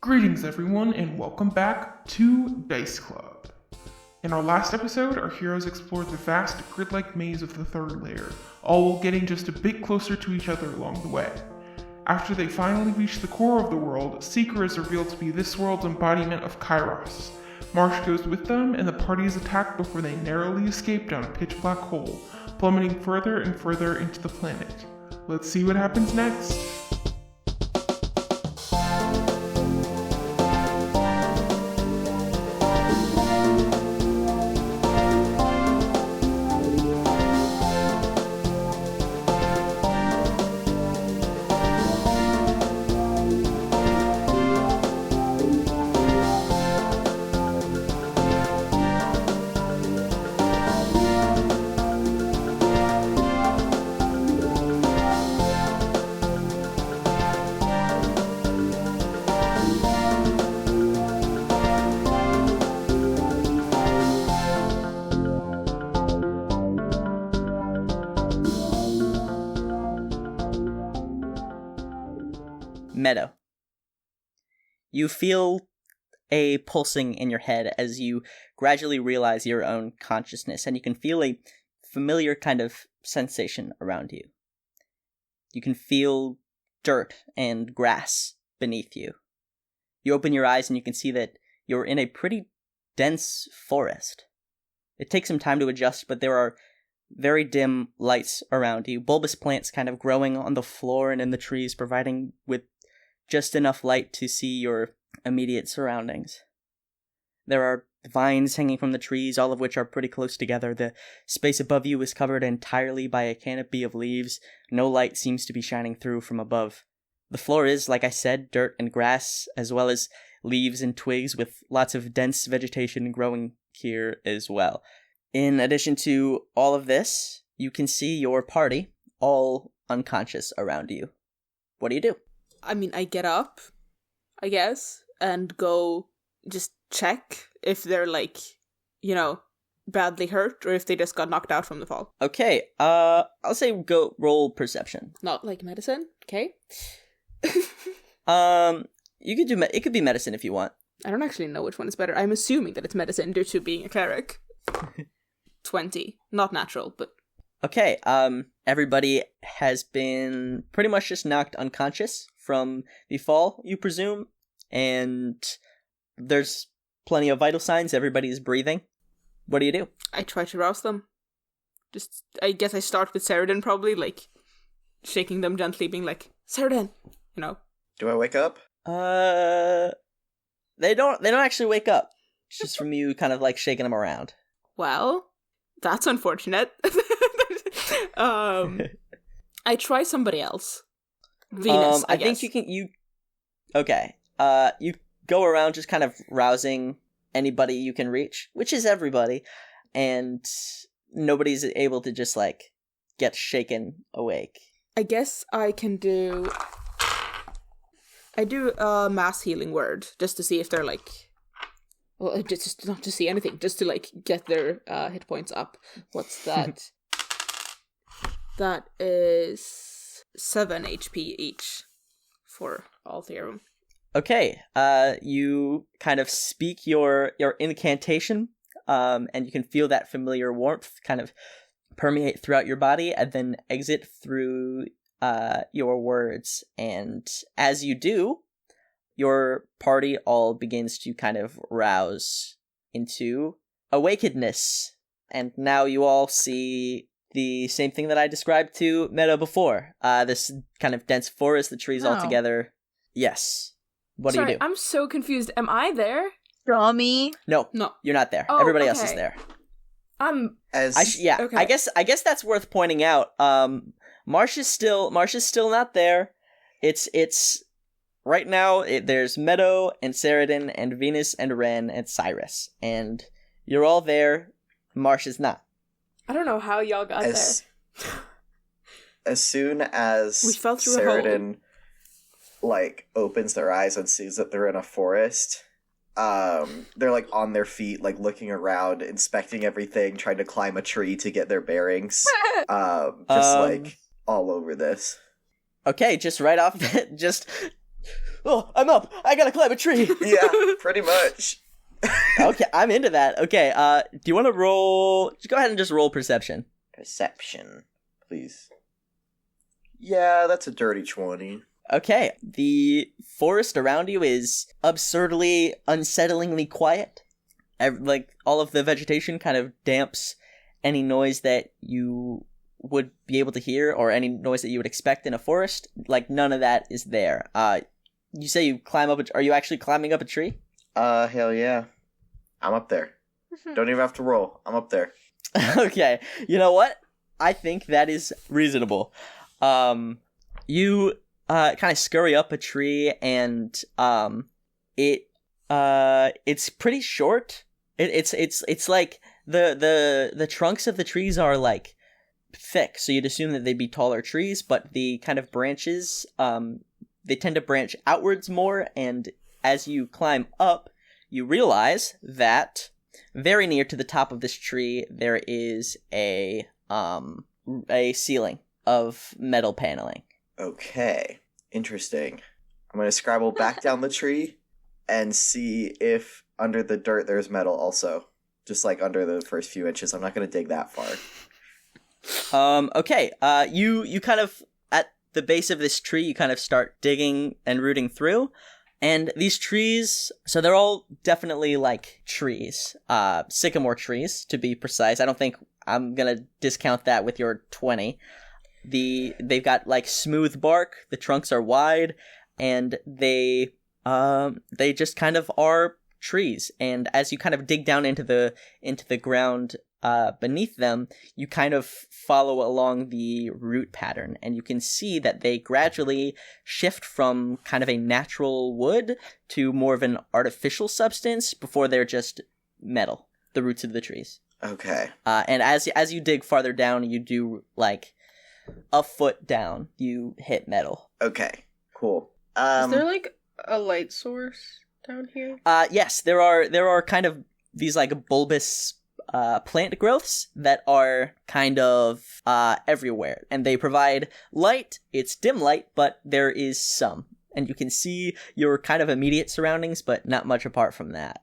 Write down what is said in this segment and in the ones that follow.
Greetings everyone and welcome back to Dice Club. In our last episode, our heroes explored the vast grid-like maze of the third layer, all while getting just a bit closer to each other along the way. After they finally reach the core of the world, Seeker is revealed to be this world's embodiment of Ky'ross. Marsh goes with them, and the party is attacked before they narrowly escape down a pitch-black hole, plummeting further and further into the planet. Let's see what happens next. Meadow. You feel a pulsing in your head as you gradually realize your own consciousness, and you can feel a familiar kind of sensation around you. You can feel dirt and grass beneath you. You open your eyes and you can see that you're in a pretty dense forest. It takes some time to adjust, but there are very dim lights around you, bulbous plants kind of growing on the floor and in the trees, providing with just enough light to see your immediate surroundings. There are vines hanging from the trees, all of which are pretty close together. The space above you is covered entirely by a canopy of leaves. No light seems to be shining through from above. The floor is, like I said, dirt and grass, as well as leaves and twigs, with lots of dense vegetation growing here as well. In addition to all of this, you can see your party all unconscious around you. What do you do? I mean, I get up, I guess, and go just check if they're, badly hurt, or if they just got knocked out from the fall. Okay, I'll say go roll perception. Not like medicine, okay? You could do, it could be medicine if you want. I don't actually know which one is better. I'm assuming that it's medicine due to being a cleric. 20. Not natural, but... Okay, everybody has been pretty much just knocked unconscious from the fall, you presume, and there's plenty of vital signs. Everybody's breathing. What do you do? I try to rouse them. I guess I start with Seredin, probably, shaking them gently, being like, Seredin, Do I wake up? They don't actually wake up. It's just from you kind of, shaking them around. Well, that's unfortunate. I try somebody else. Venus, I guess. Think okay. You go around just kind of rousing anybody you can reach, which is everybody, and nobody's able to just, get shaken awake. I guess I can do... I do a mass healing word, just to see if they're, well, just not to see anything, just to, get their hit points up. What's that? That is 7 HP each for all three of them. Okay, you kind of speak your incantation, and you can feel that familiar warmth kind of permeate throughout your body, and then exit through your words. And as you do, your party all begins to kind of rouse into awakenedness. And now you all see the same thing that I described to Meadow before. This kind of dense forest, the trees all together. Yes. What do you do? I'm so confused. Am I there? Draw me. No, you're not there. Oh, Everybody else is there. Okay. I guess that's worth pointing out. Marsh is still not there. It's right now. There's Meadow and Seredin and Venus and Wren and Cyrus, and you're all there. Marsh is not. I don't know how y'all got there. As soon as we fell through Seredin, opens their eyes and sees that they're in a forest, they're, on their feet, looking around, inspecting everything, trying to climb a tree to get their bearings. All over this. Okay, just right off, just Oh, I'm up. I gotta climb a tree. Yeah, pretty much. Okay, I'm into that. Okay, do you want to roll? Just go ahead and just roll perception. Perception, please. Yeah, that's a dirty 20. Okay, the forest around you is absurdly, unsettlingly quiet. Like, all of the vegetation kind of damps any noise that you would be able to hear, or any noise that you would expect in a forest. Like, none of that is there. You say you climb up are you actually climbing up a tree? Hell yeah. I'm up there. Don't even have to roll. I'm up there. Okay, you know what? I think that is reasonable. You kind of scurry up a tree, and it's pretty short. It's like the trunks of the trees are like thick, so you'd assume that they'd be taller trees, but the kind of branches they tend to branch outwards more, and as you climb up, you realize that very near to the top of this tree there is a ceiling of metal paneling. Okay, interesting. I'm going to scrabble back down the tree and see if under the dirt there's metal also. Just like under the first few inches. I'm not going to dig that far. Okay, you kind of, at the base of this tree, you kind of start digging and rooting through. And these trees, so they're all definitely like trees. Sycamore trees, to be precise. I don't think I'm going to discount that with your 20. They've got like smooth bark, the trunks are wide, and they just kind of are trees. And as you kind of dig down into the ground beneath them, you kind of follow along the root pattern, and you can see that they gradually shift from kind of a natural wood to more of an artificial substance before they're just metal, the roots of the trees. Okay. And as you dig farther down, you do like a foot down, you hit metal. Okay, cool. Is there like a light source down here? Yes, there are kind of these like bulbous plant growths that are kind of everywhere, and they provide light. It's dim light, but there is some, and you can see your kind of immediate surroundings, but not much apart from that.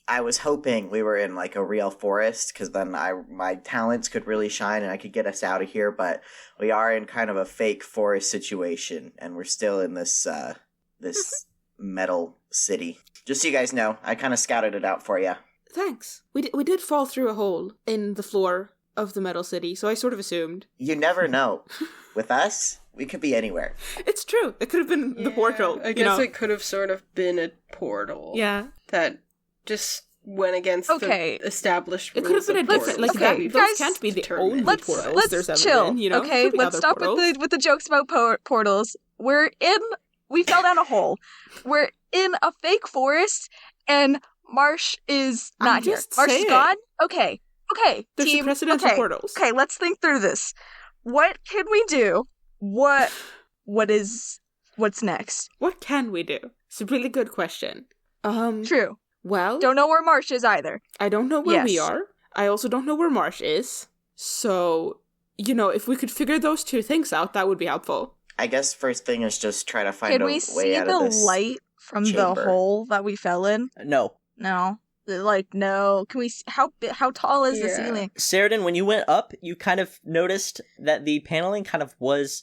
I was hoping we were in like a real forest, because then my talents could really shine and I could get us out of here, but we are in kind of a fake forest situation, and we're still in this this metal city. Just so you guys know, I kind of scouted it out for you. Thanks. We did fall through a hole in the floor of the metal city, so I sort of assumed. You never know. With us, we could be anywhere. It's true. It could have been the portal. I guess it could have sort of been a portal. Yeah. That just went against the established rules. It could have been a different, like, those guys, can't be the only portals let's there's ever chill. been, you know? Okay, let's stop with the jokes about portals. We fell down a hole. We're in a fake forest, and Marsh is not here. Marsh is gone? Okay, There's team. precedential portals. Okay, let's think through this. What can we do? What's next? What can we do? It's a really good question. True. Well, Don't know where Marsh is either. I don't know where we are. I also don't know where Marsh is. So, if we could figure those two things out, that would be helpful. I guess first thing is just try to find a way out of this. Can we see the light from chamber. the hole that we fell in? No. No. No. Can we see how tall is the ceiling? Seredin, when you went up, you kind of noticed that the paneling kind of was...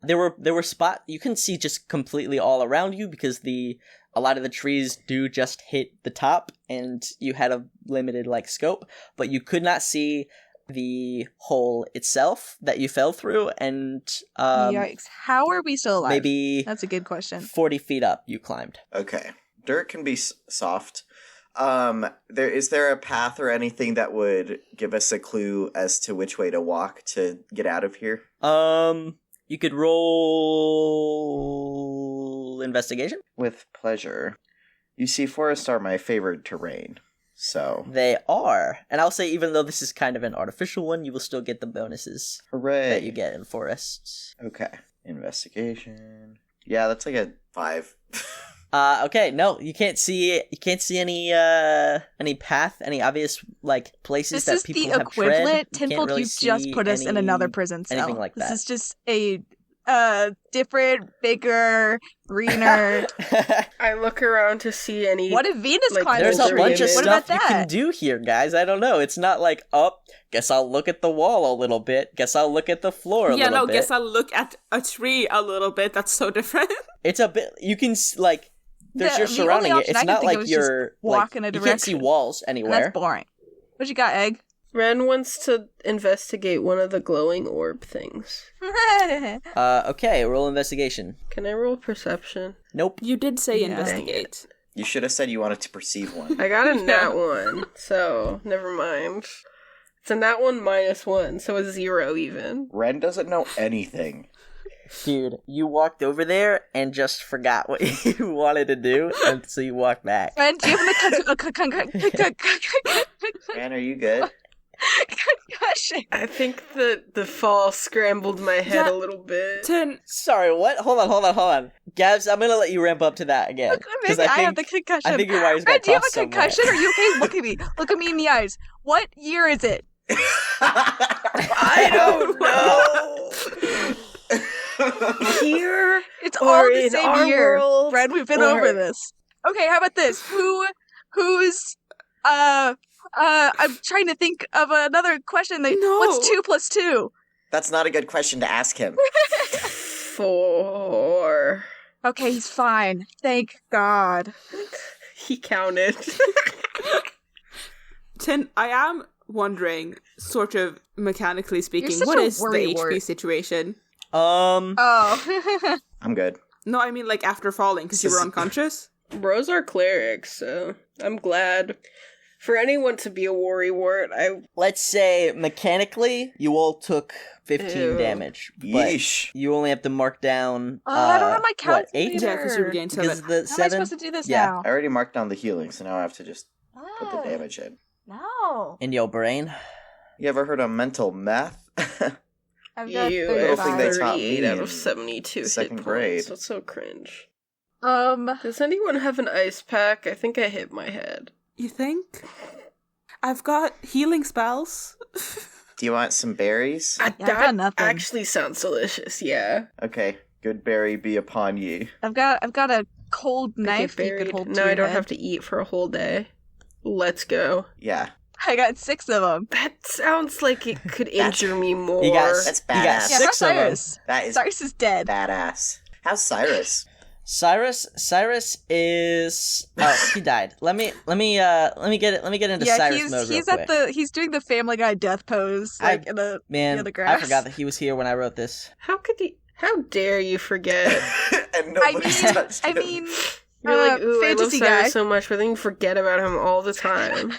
There were spots... You couldn't see just completely all around you because a lot of the trees do just hit the top, and you had a limited scope, but you could not see the hole itself that you fell through, and yikes. How are we still alive? Maybe that's a good question. 40 feet up you climbed. Okay. Dirt can be soft. Is there a path or anything that would give us a clue as to which way to walk to get out of here? You could roll investigation. With pleasure. You see, forests are my favorite terrain, so... They are. And I'll say, even though this is kind of an artificial one, you will still get the bonuses Hooray. that you get in forests. Okay. Investigation. Yeah, that's like a 5. Okay, no, you can't see any path, any obvious places that people have tread. This is the equivalent. TINFOLD, you just put us in another prison cell. Anything like that. This is just a different, bigger, greener. I look around to see any. What if Venus like, climbs? There's a bunch of What about stuff you that? can do here, guys. I don't know. It's not like, oh, guess I'll look at the wall a little bit. Guess I'll look at the floor a little bit. Guess I'll look at a tree a little bit. That's so different. It's a bit. You can like. There's your The surrounding only it. It's option I not could think like of is you're just walk in a you can't see direction. walls And anywhere. that's boring. What you got, Egg? Wren wants to investigate one of the glowing orb things. Okay, roll investigation. Can I roll perception? Nope. You did say Yeah. investigate. You should have said you wanted to perceive one. I got a nat 1, so never mind. It's a nat 1 -1, so a 0 even. Wren doesn't know anything. Dude, you walked over there and just forgot what you wanted to do, and so you walked back. And do you have a concussion? Wren, are you good? I think that the fall scrambled my head a little bit. Sorry, what? Hold on. Gabs, I'm gonna let you ramp up to that again. Maybe I have the concussion. I think your wires got Red, do you have a crossed somewhere. concussion? Are you okay? Look at me. Look at me in the eyes. What year is it? I don't know. Here, It's or all the in same our year. world, Red, we've been or- over this. Okay, how about this? Who's I'm trying to think of another question. What's 2 + 2? That's not a good question to ask him. 4. Okay, he's fine. Thank God. He counted. Tin, I am wondering, sort of mechanically speaking, such what a is the worry HP wart. situation? Oh. I'm good. No, I mean like after falling because you were unconscious. Bros are clerics, so I'm glad. For anyone to be a worrywart, Let's say mechanically, you all took 15 Ew. damage, but Yeesh. you only have to mark down. I don't have my what, calculator. 8? Yeah, because you regained Because 7. the How am I 7. supposed to do this Yeah. now? I already marked down the healing, so now I have to just put the damage in. No. In your brain. You ever heard of mental math? I've got you Little thing they 35. taught me 38 out in of 72 second hit grade. points. That's so cringe. Um, Does anyone have an ice pack? I think I hit my head. You think? I've got healing spells. Do you want some berries? I've got That nothing. actually sounds delicious, yeah. Okay, good berry be upon ye. I've got a cold knife I you get could buried. hold to No, your I don't head. have to eat for a whole day. Let's go. Yeah, I got 6 of them. That sounds like it could injure me more. that's badass. Yeah, how's 6 of them. Cyrus? That is Cyrus is dead. badass. How's Cyrus? Cyrus is he died. Let me get into Yeah, Cyrus mode real he's quick. he's doing the Family Guy death pose, like in the Man, grass. I forgot that he was here when I wrote this. How dare you forget? And nobody's touched him. You're like, ooh, I love fantasy Cyrus guy. so much, but then you forget about him all the time.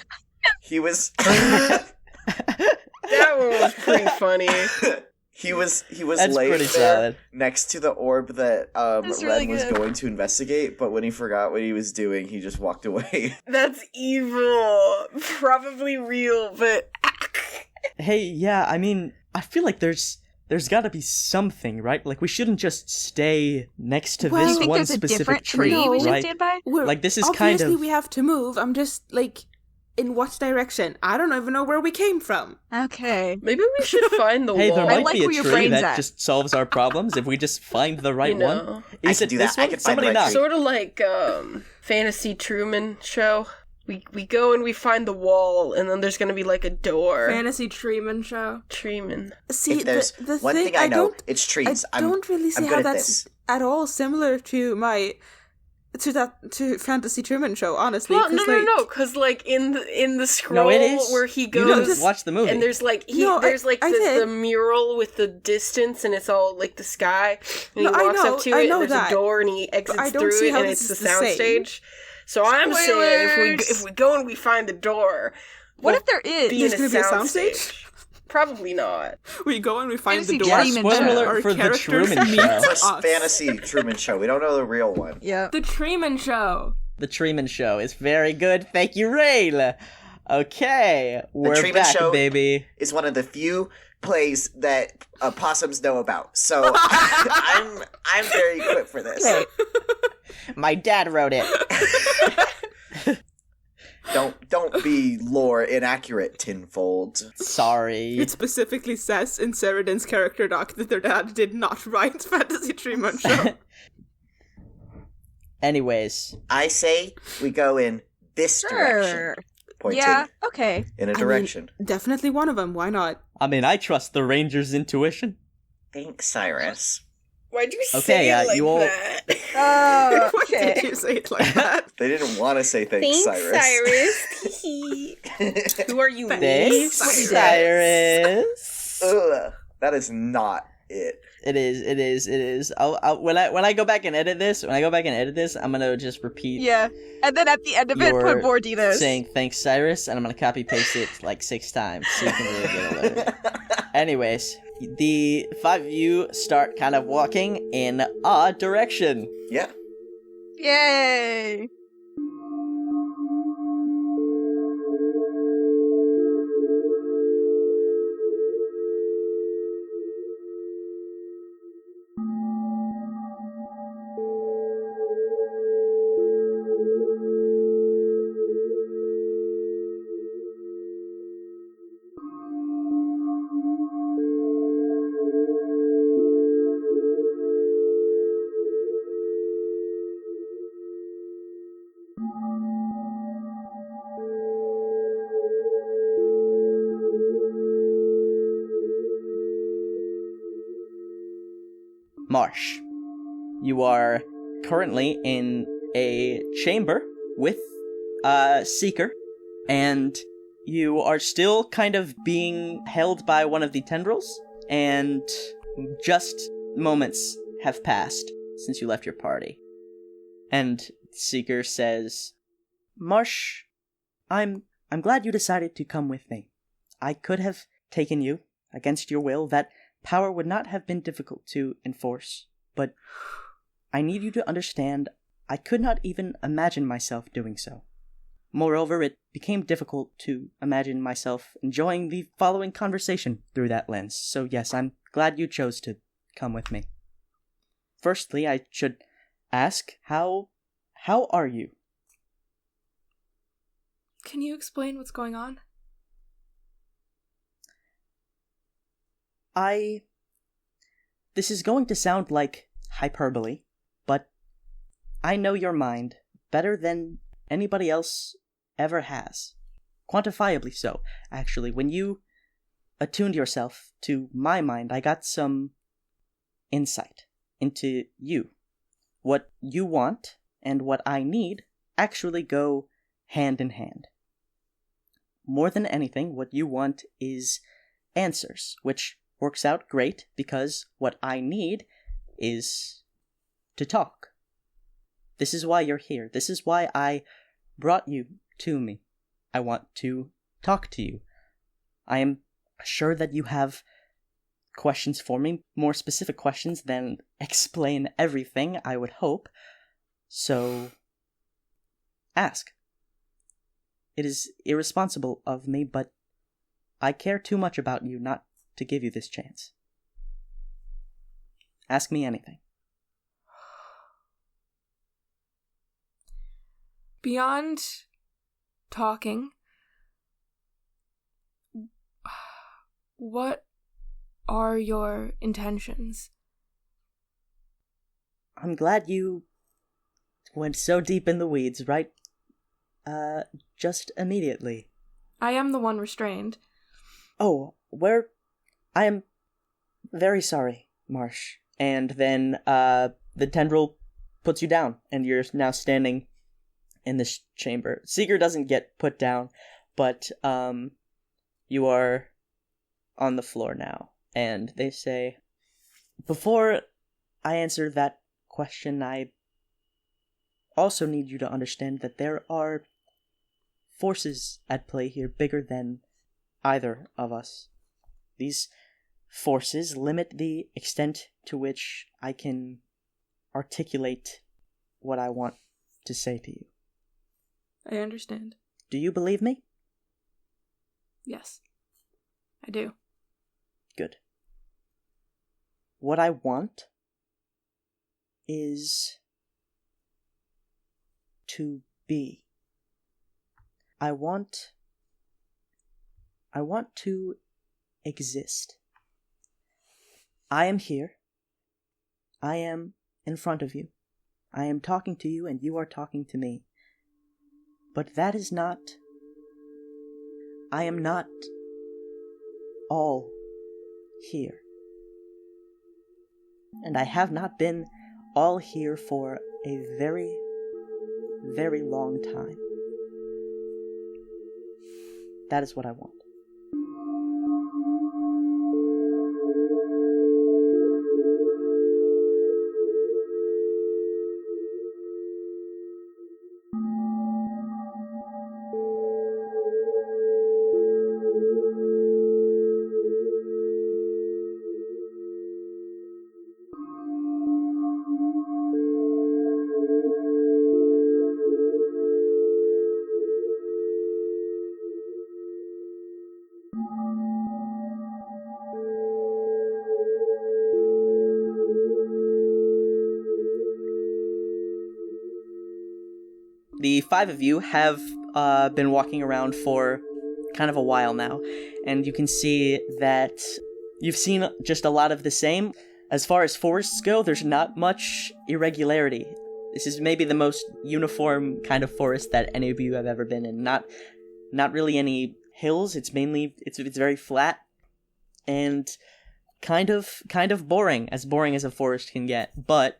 He was That one was pretty funny. he was That's laying pretty there solid. next to the orb that That's really Ren was good. going to investigate, but when he forgot what he was doing, he just walked away. That's evil. Probably real, but Hey, yeah, I mean, I feel like there's got to be something, right? Like we shouldn't just stay next to Well, Do you this think one there's a specific different tree, tree we should right? stand by? We're, Like, this is kind obviously of- we have to move. I'm just like, in what direction? I don't even know where we came from. Okay. maybe we should find the Hey, wall. there I might like be a where your tree brain's that at. just solves our problems if we just find the right You know. one. I Is can it do this that. I one? can find the Somebody right knock. tree. Sort of like Fantasy Truman show. We go and we find the wall, and then there's gonna be like a door. Fantasy Treeman show. Truman. See, If there's the one thing, thing I know, don't, it's trees. I don't really see I'm how good at that's this. at all similar to to Fantasy Truman Show. Honestly, Well, 'cause, no, because like in the scroll No, it is. where he You didn't goes, watch the movie. and there's like No, there's like I the did. mural with the distance, and it's all like the sky, and No, he I walks know- up to I it, know and there's that. a door, and he exits I don't through see it, how and this it's the is the same. soundstage. So I'm saying Spoilers! if we go and we find the door, What we'll if there is? be There's in a gonna be a soundstage? soundstage? Probably not. we go and we find Fantasy the door. Truman Spoiler Show. alert Our for the characters Truman meet Show. It's a us. fantasy Truman Show. We don't know the real one. Yeah. The Treeman Show. The Truman Show is very good. Thank you, Ray. Okay, we're Truman back, Show- baby. It's one of the few plays that possums know about. So I'm very equipped for this. My dad wrote it. Don't be lore inaccurate, TINFOLD. Sorry. It specifically says in Seredin's character doc that their dad did not write Fantasy Tree Show. Anyways. I say we go in this direction. Pointing Yeah, okay. in a direction. Definitely one of them. Why not? I mean, I trust the Ranger's intuition. Thanks, Cyrus. Why'd you Okay, say it like you all- that? Oh, Why okay. did you say it like that? They didn't want to say thanks, Cyrus. Cyrus. Who are you? Thanks, Cyrus. Ugh, that is not it. It is. When I go back and edit this, I'm gonna just repeat. Yeah. And then at the end of it, You're put Bordino's. saying thanks, Cyrus, and I'm gonna copy paste it like 6 times so you can really get it later. Anyways, the 5 of you start kind of walking in a direction. Yeah. Yay! Marsh, you are currently in a chamber with a Seeker, and you are still kind of being held by one of the tendrils, and just moments have passed since you left your party. And Seeker says, Marsh, I'm glad you decided to come with me. I could have taken you against your will. That power would not have been difficult to enforce, but I need you to understand I could not even imagine myself doing so. Moreover, it became difficult to imagine myself enjoying the following conversation through that lens, so yes, I'm glad you chose to come with me. Firstly, I should ask, how are you? Can you explain what's going on? This is going to sound like hyperbole, but I know your mind better than anybody else ever has. Quantifiably so, actually. When you attuned yourself to my mind, I got some insight into you. What you want and what I need actually go hand in hand. More than anything, what you want is answers, which works out great because what I need is to talk. This is why you're here. This is why I brought you to me. I want to talk to you. I am sure that you have questions for me, more specific questions than explain everything, I would hope. So, ask. It is irresponsible of me, but I care too much about you not to give you this chance. Ask me anything. Beyond talking, what are your intentions? I'm glad you went so deep in the weeds, right? Just immediately. I am the one restrained. Oh, I am very sorry, Marsh. And then, the tendril puts you down, and you're now standing in this chamber. Seeker doesn't get put down, but, you are on the floor now. And they say, before I answer that question, I also need you to understand that there are forces at play here bigger than either of us. These forces limit the extent to which I can articulate what I want to say to you. I understand. Do you believe me? Yes, I do. Good. What I want is to be. I want to exist. I am here. I am in front of you. I am talking to you and you are talking to me. But that is not... I am not all here. And I have not been all here for a very, very long time. That is what I want. The five of you have been walking around for kind of a while now, and you can see that you've seen just a lot of the same. As far as forests go, there's not much irregularity. This is maybe the most uniform kind of forest that any of you have ever been in. Not really any hills. It's mainly it's very flat and kind of boring as a forest can get. But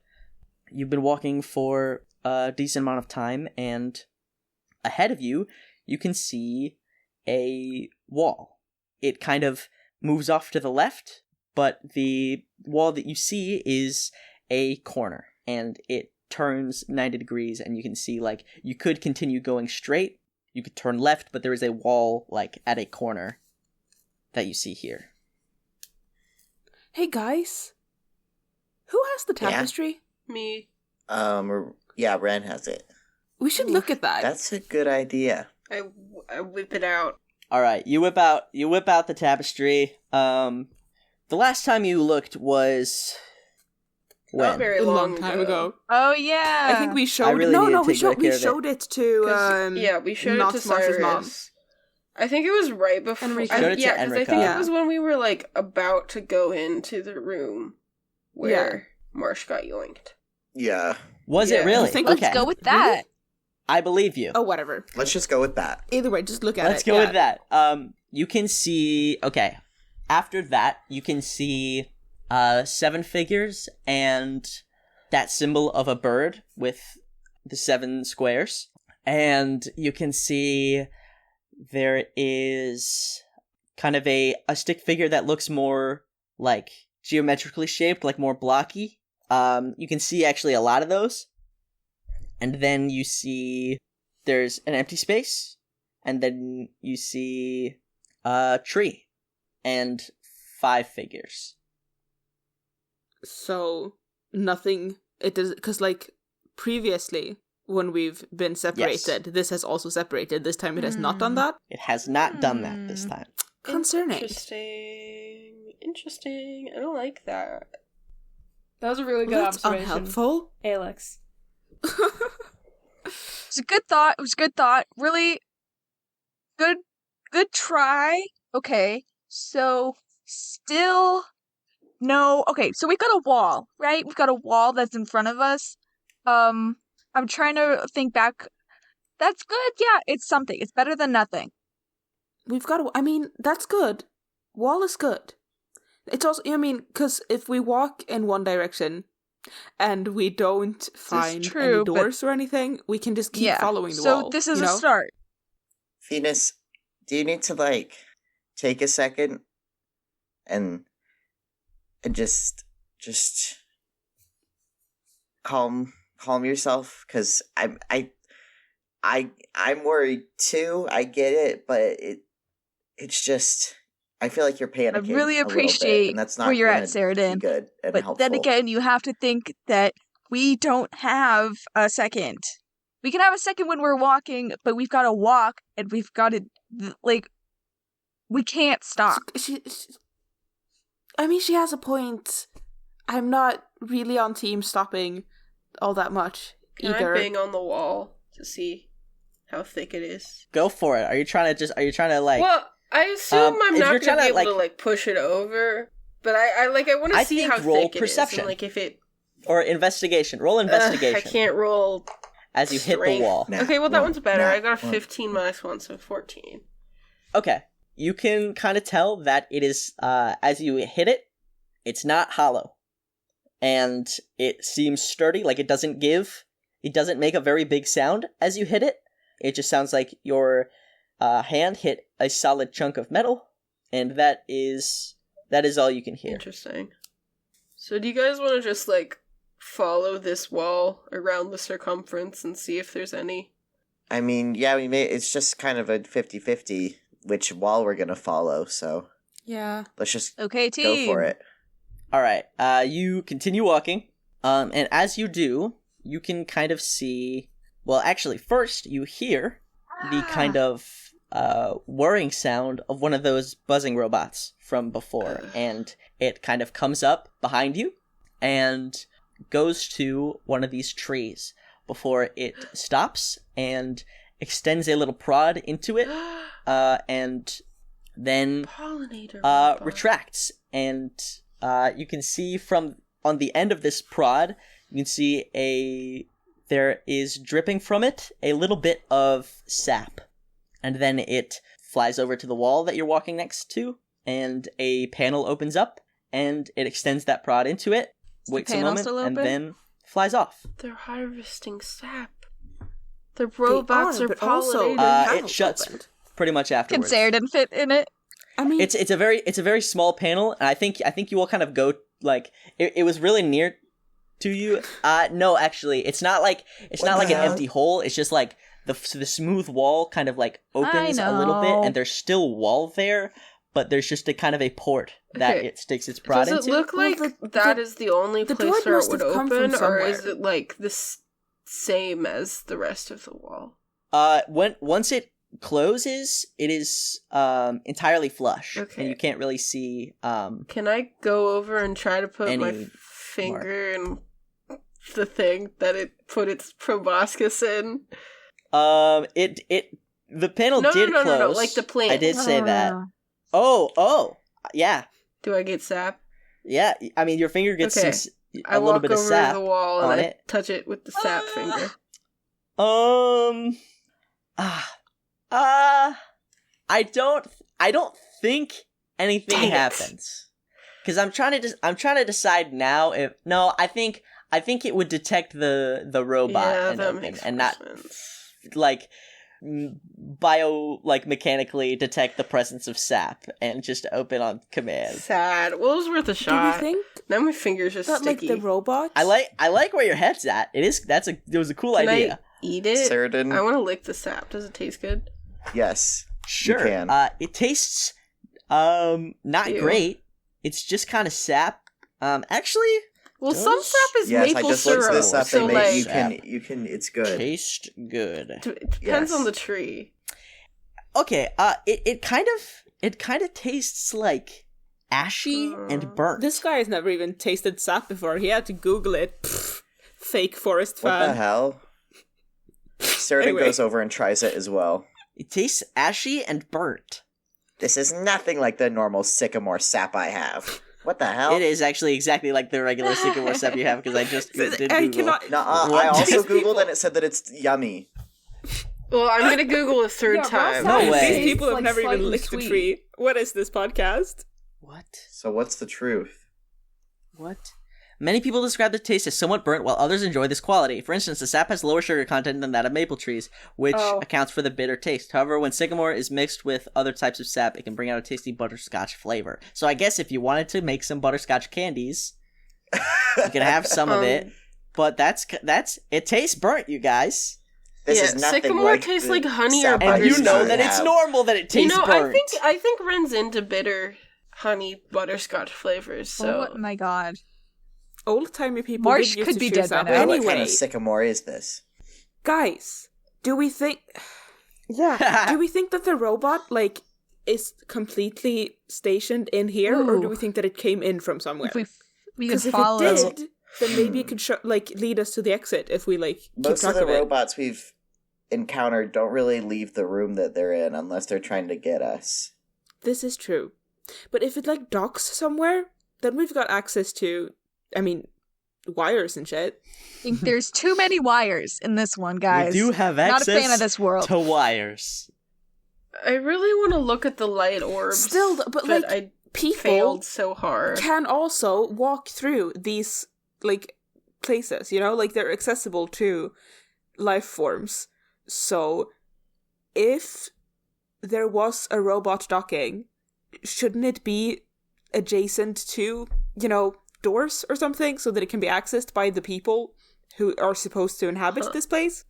you've been walking for a decent amount of time, and ahead of you, you can see a wall. It kind of moves off to the left, but the wall that you see is a corner, and it turns 90 degrees, and you can see, like, you could continue going straight, you could turn left, but there is a wall, like, at a corner that you see here. Hey, guys. Who has the tapestry? Me. Yeah, Wren has it. We should look at that. That's a good idea. I whip it out. All right, you whip out the tapestry. The last time you looked was when? Not very A long long time ago. Oh yeah. I think we showed. really need to we take better care of showed it to. Yeah, we showed not it to Marsh's Cyrus. mom. I think it was right before. Enrico. Showed it to Yeah, because I Enrico. think Yeah. it was when we were like about to go into the room where Marsh got yoinked. Yeah. Was Yeah. it really? I think okay. Let's go with that. Really? I believe you. Oh, whatever. Let's just go with that. Either way, just look at Let's it. go with that. You can see. Okay. After that, you can see 7 figures and that symbol of a bird with the 7 squares. And you can see there is kind of a stick figure that looks more like geometrically shaped, like more blocky. You can see actually a lot of those. And then you see there's an empty space. And then you see a tree. And 5 figures. So nothing. It does because like previously when we've been separated, this has also separated. This time it has not done that. It has not done that this time. Concerning. Interesting. I don't like that. That was a really good Well, that's observation, unhelpful. Alex. It's a good thought. It was a good thought. Really good try. Okay. So still no. Okay, so we've got a wall, right? We've got a wall that's in front of us. I'm trying to think back. That's good. Yeah, it's something. It's better than nothing. We've got. I mean, that's good. Wall is good. It's also. I mean, because if we walk in one direction and we don't find true, any doors or anything, we can just keep following the wall. So this is you a know? start. Venus, do you need to like take a second and just calm yourself? Because I'm worried too. I get it, but it's just I feel like you're panicking. I really a little bit, appreciate and that's not where you're at, gonna Seredin. be good and But helpful. then again, you have to think that we don't have a second. We can have a second when we're walking, but we've got to walk, and we've got to, like, we can't stop. I mean, she has a point. I'm not really on team stopping all that much Can either. I bang on the wall to see how thick it is? Go for it. Are you trying to like... Well, I assume I'm if not you're going to trying be to, able to like push it over, but I want to see think how roll thick perception. it is. And, like if it... Or investigation. Roll investigation. I can't roll as you hit the strength. wall. Okay, well that one's better. I got a 15 minus 1, so 14. Okay. You can kind of tell that it is, as you hit it, it's not hollow. And it seems sturdy, like it doesn't make a very big sound as you hit it. It just sounds like your hand hit a solid chunk of metal, and that is all you can hear. Interesting. So do you guys want to just, like, follow this wall around the circumference and see if there's any? I mean, yeah, it's just kind of a 50-50 which wall we're gonna follow, so... Yeah. Let's just go for it. Alright, you continue walking, and as you do, you can kind of see... Well, actually, first, you hear the kind of whirring sound of one of those buzzing robots from before, and it kind of comes up behind you, and goes to one of these trees before it stops, and extends a little prod into it, and then retracts, and you can see on the end of this prod, you can see there is dripping from it a little bit of sap, and then it flies over to the wall that you're walking next to, and a panel opens up, and it extends that prod into it, waits a moment, and then flies off. They're harvesting sap. The robots are also pollinating. It shuts pretty much afterwards. Can Seredin fit in it? I mean, it's a very small panel, and I think you all kind of go like it was really near to you. No, actually, it's not like an empty hole. It's just like the smooth wall kind of like opens a little bit, and there's still wall there, but there's just a kind of a port that it sticks its prod into. Does it look like that is the only place where it would open, or is it like this same as the rest of the wall? Once it closes, it is entirely flush, and you can't really see. Can I go over and try to put my finger in the thing that it put its proboscis in? The panel did close. No, like the plant. I did say that. Oh, yeah. Do I get sap? Yeah, I mean your finger gets a little bit of sap. I walk over the wall and I touch it with the sap finger. I don't think anything happens. Because I'm trying to decide now if I think it would detect the robot and not like mechanically detect the presence of sap and just open on command. Sad. Well, it was worth a shot. Do you think now my finger's just sticky. Like the robot? I like where your head's at. It was a cool idea. I eat it? Seredin. I want to lick the sap. Does it taste good? Yes. Sure. You can. It tastes not great. It's just kind of sap. Actually, well, some sap is maple I just syrup. looked this up. So you can. It's good. Taste good. It depends on the tree. Okay. It kind of tastes like ashy and burnt. This guy has never even tasted sap before. He had to Google it. Pfft, fake forest fan. What the hell? Seredin goes over and tries it as well. It tastes ashy and burnt. This is nothing like the normal sycamore sap I have. What the hell? It is actually exactly like the regular sycamore sap you have, because I just did Google. I also Googled and it said that it's yummy. Well, I'm gonna Google a third time. No way. These people have never even licked a tree. What is this podcast? What? So what's the truth? What? Many people describe the taste as somewhat burnt, while others enjoy this quality. For instance, the sap has lower sugar content than that of maple trees, which accounts for the bitter taste. However, when sycamore is mixed with other types of sap, it can bring out a tasty butterscotch flavor. So I guess if you wanted to make some butterscotch candies, you could have some of it. But that's it tastes burnt, you guys. This is nothing sycamore like tastes like honey or and butter. you know that it's normal that it tastes burnt. I think Wren's into bitter honey butterscotch flavors. So oh my god. Old-timey people Marsh did could be choose dead by that. now. What Anyway, kind of sycamore is this? guys, do we think that the robot is completely stationed in here, or do we think that it came in from somewhere? If we could Because if follow it did, then maybe it could lead us to the exit if we keep Most track of the of it. robots we've encounter don't really leave the room that they're in unless they're trying to get us. This is true. But if it, like, docks somewhere, then we've got access to, wires and shit. I think there's too many wires in this one, guys. We do have access Not a fan of this world. to wires. I really want to look at the light orbs. Still, but like, I people failed so hard. can also walk through these, like, places, you know? Like, they're accessible to life forms. So, if there was a robot docking, shouldn't it be adjacent to, you know, doors or something so that it can be accessed by the people who are supposed to inhabit this place?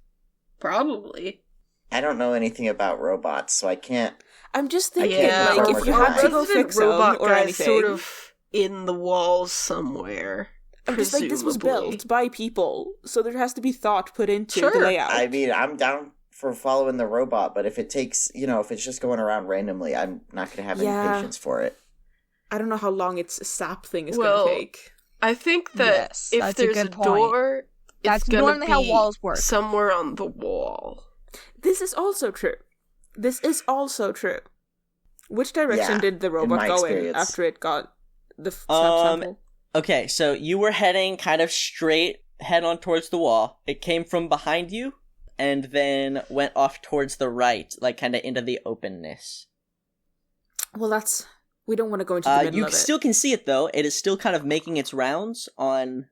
Probably. I don't know anything about robots, so I can't... I'm just thinking, Yeah, like, if you had to go resident fix them robot or guy's anything... sort of in the walls somewhere. I'm just like, this was built by people, so there has to be thought put into the layout. I mean, I'm down for following the robot, but if it takes, if it's just going around randomly, I'm not going to have any patience for it. I don't know how long its sap thing is going to take. I think that if there's a door, it's going to be how walls work. Somewhere on the wall. This is also true. Which direction did the robot go in after it got the sap sample? Okay, so you were heading kind of straight head on towards the wall. It came from behind you and then went off towards the right, like kind of into the openness. Well, we don't want to go into the middle you of it. still can see it though. It is still kind of making its rounds on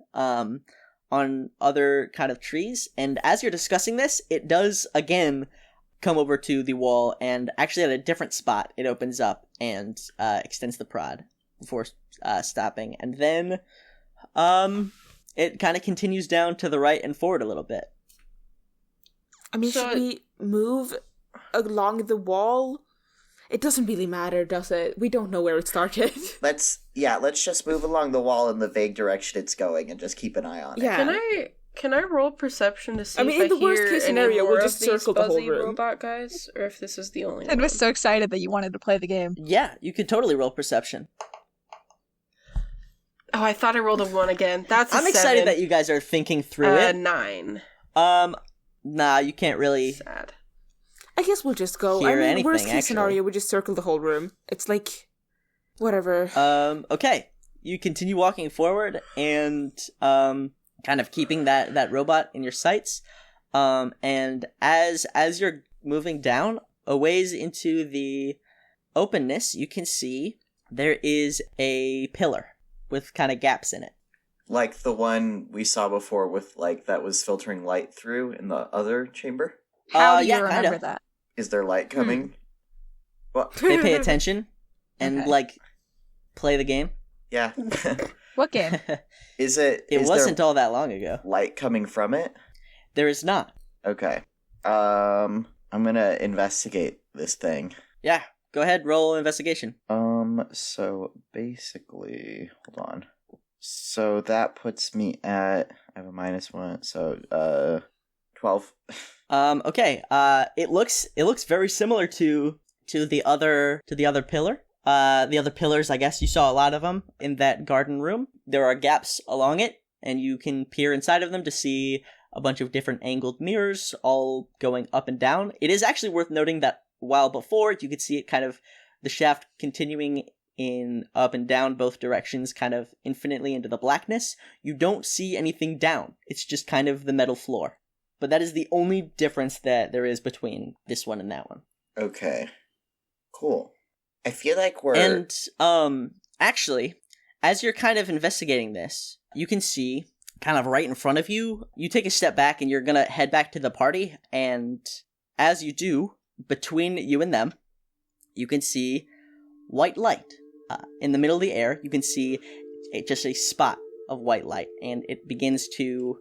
other kind of trees, and as you're discussing this, it does again come over to the wall, and actually at a different spot, it opens up and extends the prod before stopping, and then it kind of continues down to the right and forward a little bit. I mean, should we move along the wall? It doesn't really matter, does it? We don't know where it started. Let's just move along the wall in the vague direction it's going and just keep an eye on it. Yeah. Can I roll perception to see in if the hear worst case scenario, more we'll just of these circle the whole fuzzy room. robot guys, or if this is the only I one? was so excited that you wanted to play the game. Yeah, you could totally roll perception. Oh, I thought I rolled a 1 again. That's a I'm excited 7. that you guys are thinking through it. 9. Nah, you can't really... Sad. I guess we'll just go. Worst case scenario, we just circle the whole room. It's like, whatever. Okay. You continue walking forward and kind of keeping that robot in your sights. And as you're moving down a ways into the openness, you can see there is a pillar with kind of gaps in it. Like the one we saw before with, like, that was filtering light through in the other chamber? How do you remember that? Is there light coming? What? They pay attention and, play the game. Yeah. What game? It wasn't all that long ago. Light coming from it? There is not. Okay. I'm gonna investigate this thing. Yeah, go ahead, roll investigation. So basically, hold on. So that puts me at, I have a -1, so 12. Okay. It looks very similar to the other pillar. The other pillars, I guess you saw a lot of them in that garden room. There are gaps along it, and you can peer inside of them to see a bunch of different angled mirrors all going up and down. It is actually worth noting that while before you could see it kind of the shaft continuing in up and down both directions, kind of infinitely into the blackness, you don't see anything down. It's just kind of the metal floor. But that is the only difference that there is between this one and that one. Okay. Cool. I feel like we're... And, actually, as you're kind of investigating this, you can see, kind of right in front of you, you take a step back and you're gonna head back to the party, and as you do, between you and them, you can see white light. In the middle of the air, you can see just a spot of white light, and it begins to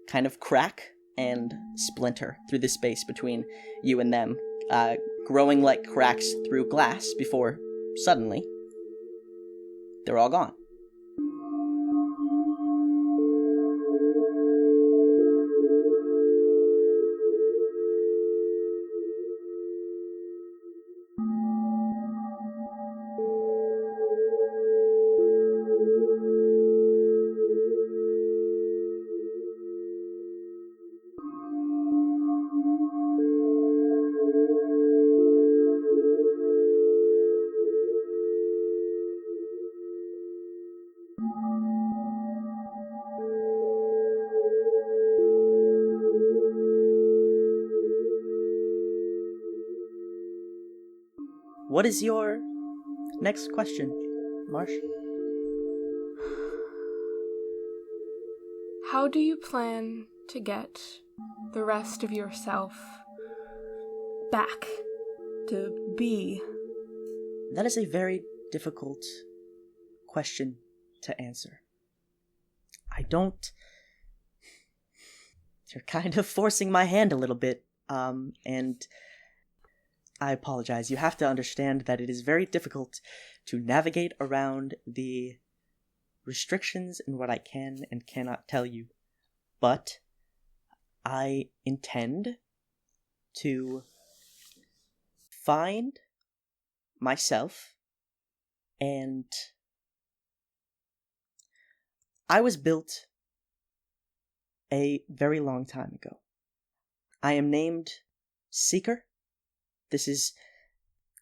kind of crack and splinter through the space between you and them, growing like cracks through glass before, suddenly, they're all gone. What is your next question, Marsh? How do you plan to get the rest of yourself back to be? That is a very difficult question to answer. I don't... You're kind of forcing my hand a little bit, and I apologize. You have to understand that it is very difficult to navigate around the restrictions in what I can and cannot tell you. But I intend to find myself, and I was built a very long time ago. I am named Seeker. This is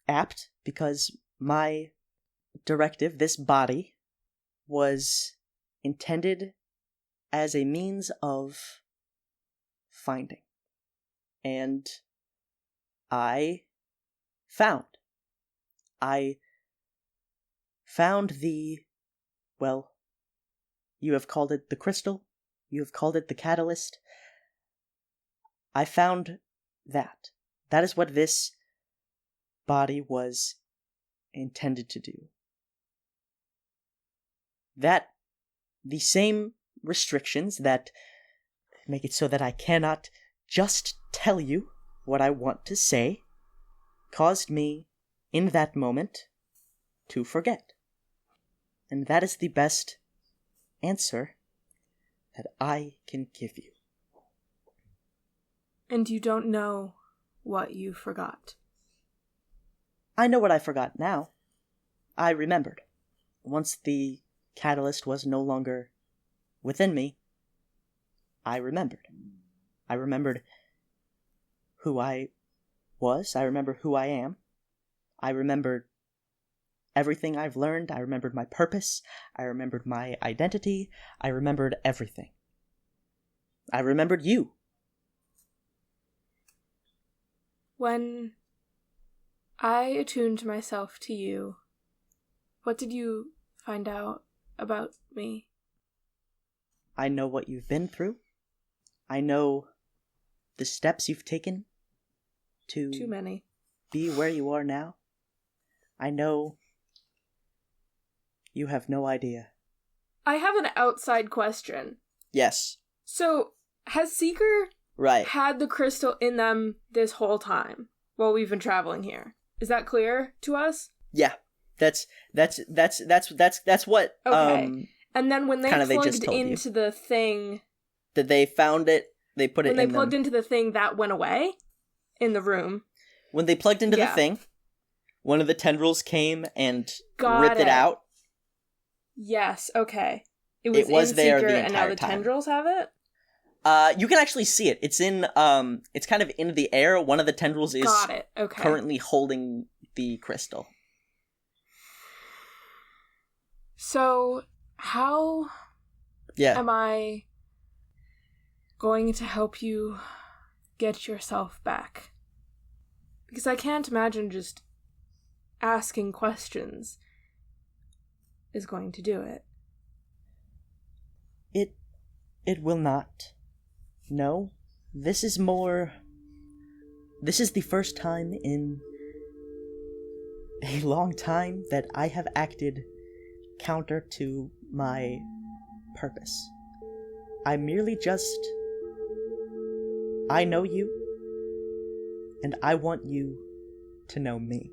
apt because my directive, this body, was intended as a means of finding. And I found the, well, you have called it the crystal, you have called it the catalyst. I found that. That is what this body was intended to do. That, the same restrictions that make it so that I cannot just tell you what I want to say, caused me, in that moment, to forget. And that is the best answer that I can give you. And you don't know what you forgot. I know what I forgot now. I remembered. Once the catalyst was no longer within me, I remembered. I remembered who I was. I remember who I am. I remembered everything I've learned. I remembered my purpose. I remembered my identity. I remembered everything. I remembered you. When I attuned myself to you, what did you find out about me? I know what you've been through. I know the steps you've taken to Too many. Be where you are now. I know you have no idea. I have an outside question. Yes. So, has Seeker Right. had the crystal in them this whole time while we've been traveling here? Is that clear to us? Yeah. That's what okay. And then when they plugged into you, the thing that they found it, they put it in when they plugged into the thing, that went away in the room. When they plugged into the thing, one of the tendrils came and ripped it out. Yes, okay. It was in there Seeker, the entire and now the time. tendrils have it? You can actually see it. It's in it's kind of in the air. One of the tendrils is currently holding the crystal. So, how am I going to help you get yourself back? Because I can't imagine just asking questions is going to do it. It will not. No. This is the first time in a long time that I have acted counter to my purpose. I merely I know you, and I want you to know me.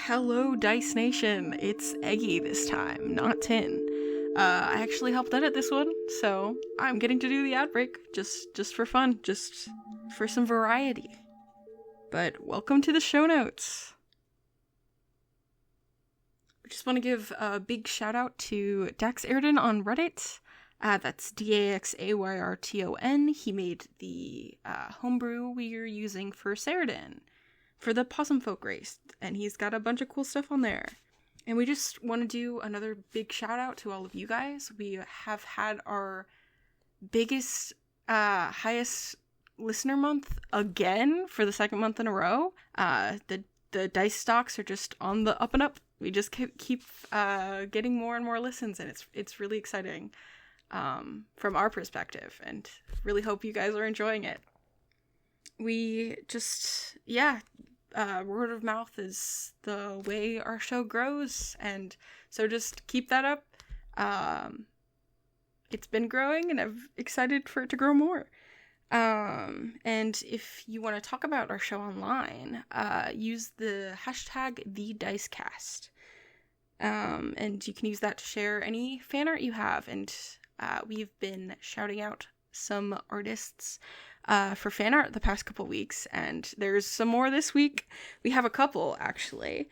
Hello, Dice Nation. It's Eggy this time, not Tin. I actually helped edit this one, so I'm getting to do the ad break just for fun, just for some variety. But welcome to the show notes. I just want to give a big shout out to Seredin on Reddit. That's DAXAYRTON. He made the homebrew we're using for Seredin, for the Possum Folk race, and he's got a bunch of cool stuff on there. And we just want to do another big shout out to all of you guys. We have had our biggest, highest listener month again for the second month in a row. The dice stocks are just on the up and up. We just keep getting more and more listens, and it's really exciting from our perspective, and really hope you guys are enjoying it. We just, word of mouth is the way our show grows, and so just keep that up. It's been growing, and I'm excited for it to grow more. And if you want to talk about our show online, use the hashtag #TheDicecast. And you can use that to share any fan art you have, and we've been shouting out some artists for fan art the past couple weeks, and there's some more this week. We have a couple, actually.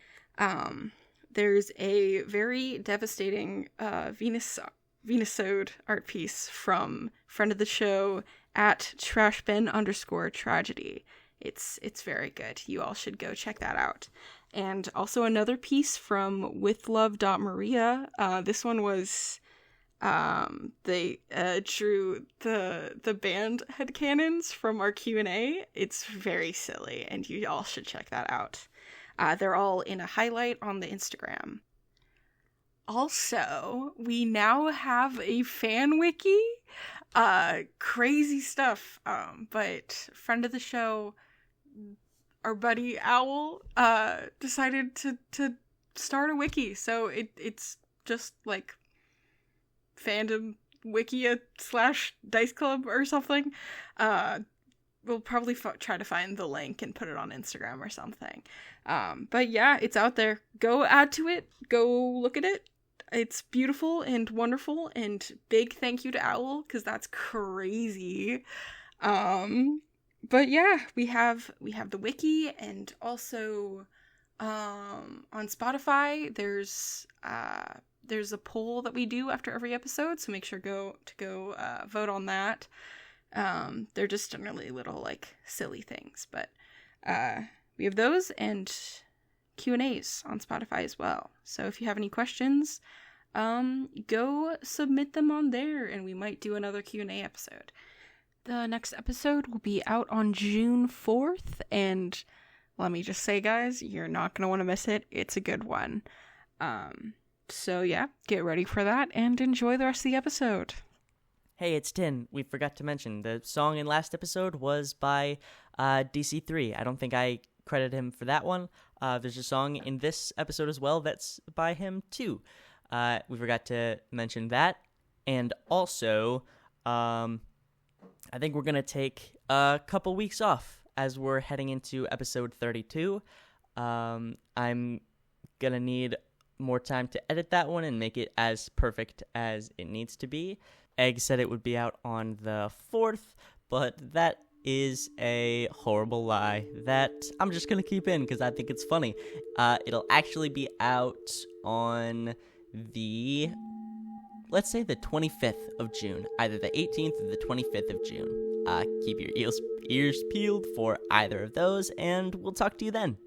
There's a very devastating Venusode art piece from friend of the show at @trashbin_tragedy. It's very good. You all should go check that out. And also another piece from withlove.maria. This one was they drew the band headcanons from our Q&A. It's very silly, and you all should check that out. They're all in a highlight on the Instagram. Also, we now have a fan wiki. Crazy stuff. But friend of the show, our buddy Owl, decided to start a wiki. So it's just like fandom wikia / dice club or something. We'll probably try to find the link and put it on Instagram or something. But yeah, it's out there. Go add to it. Go look at it. It's beautiful and wonderful, and big thank you to Owl, because that's crazy. But yeah, we have the wiki, and also on Spotify there's a poll that we do after every episode, so make sure to go vote on that. They're just generally little like silly things, but we have those and Q&As on Spotify as well. So if you have any questions, go submit them on there, and we might do another Q&A episode. The next episode will be out on June 4th, and let me just say, guys, you're not going to want to miss it. It's a good one. So yeah, get ready for that, and enjoy the rest of the episode. Hey, it's Tin. We forgot to mention, the song in last episode was by DC3. I don't think I credited him for that one. There's a song in this episode as well that's by him too. We forgot to mention that. And also, I think we're going to take a couple weeks off as we're heading into episode 32. I'm going to need more time to edit that one and make it as perfect as it needs to be. Egg said it would be out on the 4th, but that is a horrible lie that I'm just going to keep in because I think it's funny. It'll actually be out on let's say the 25th of June, either the 18th or the 25th of June. Keep your ears peeled for either of those, and we'll talk to you then.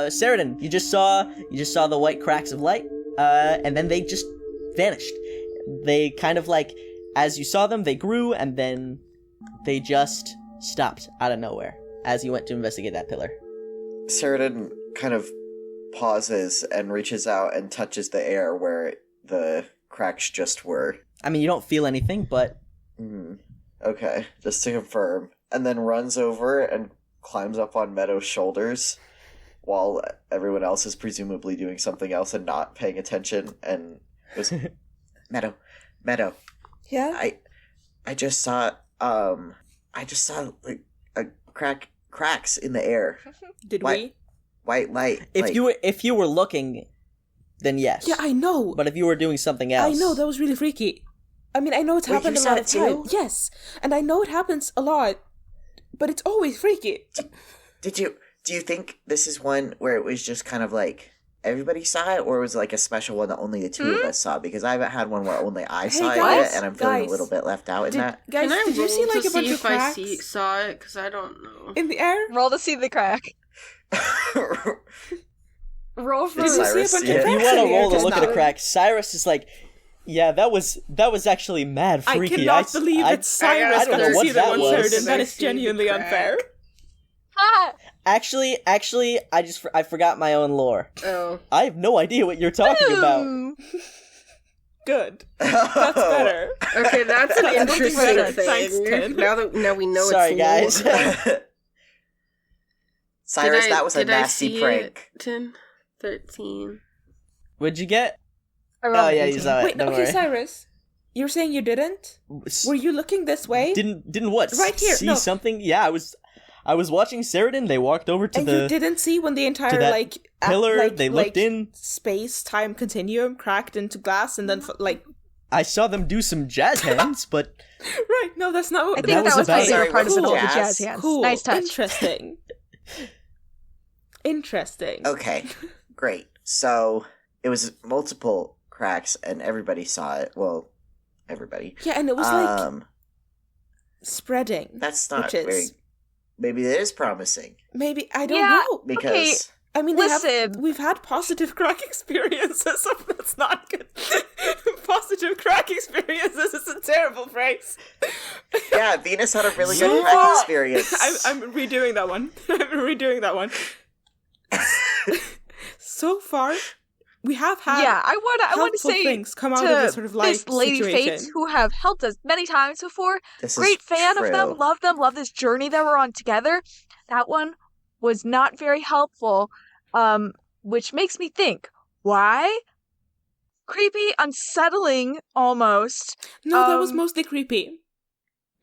Seredin, you just saw the white cracks of light, and then they just vanished. They kind of like, as you saw them, they grew, and then they just stopped out of nowhere as you went to investigate that pillar. Seredin kind of pauses and reaches out and touches the air where the cracks just were. I mean, you don't feel anything, but... Okay, just to confirm. And then runs over and climbs up on Meadow's shoulders while everyone else is presumably doing something else and not paying attention, and goes, Meadow. Yeah? I just saw like cracks in the air. Did we? White light. If you were looking, then yes. Yeah, I know. But if you were doing something else... I know, that was really freaky. I mean, I know it's happened a lot of times. Yes, and I know it happens a lot, but it's always freaky. Do you think this is one where it was just kind of like everybody saw it, or was it like a special one that only the two of us saw? Because I haven't had one where only I saw it yet, and I'm feeling a little bit left out in that. Guys, did you see like a bunch of cracks? I saw it, because I don't know. In the air? Roll to see the crack. Roll for Did you see a bunch of cracks? If you want to in the air roll to just look at now? a crack, Cyrus is like, yeah, that was actually mad freaky. I cannot believe that Cyrus I don't got know to what see that that one, was. Seredin. That is genuinely unfair. Ah! Actually, I forgot my own lore. Oh. I have no idea what you're talking about. Ooh. Good. That's better. Okay, that's an interesting better. thing. Thanks, Tin. Now we know Sorry, it's guys. Cyrus, that was a nasty prank. 10, 13. What'd you get? I rolled Oh yeah, 18. you saw it. Wait, Don't okay, worry. Cyrus. You're saying you didn't? Were you looking this way? Didn't what? Right here, See no. something? Yeah, I was watching Seredin. They walked over to And the you didn't see when the entire that like pillar. They looked in. Space-time continuum cracked into glass, and then like. I saw them do some jazz hands, but Right, no, that's not. I What, think That that was was about my favorite it. participle of the Cool. jazz hands. cool. Nice touch. Interesting. Interesting. Okay, great. So it was multiple cracks, and everybody saw it. Well, everybody. Yeah, and it was like spreading. That's not which is very. Maybe it is promising maybe I don't Yeah. know. because I mean, Listen. we've had positive crack experiences, so that's not good. Positive crack experiences is a terrible phrase. yeah, Venus had a really So good crack far- experience. I'm redoing that one. So far, we have had Yeah, I want to helpful say things come out to of this sort of life this Lady situation. Fates who have helped us many times before. This is Great fan of true. them, love this journey that we're on together. That one was not very helpful, which makes me think, why? Creepy, unsettling, almost. No, that was mostly creepy.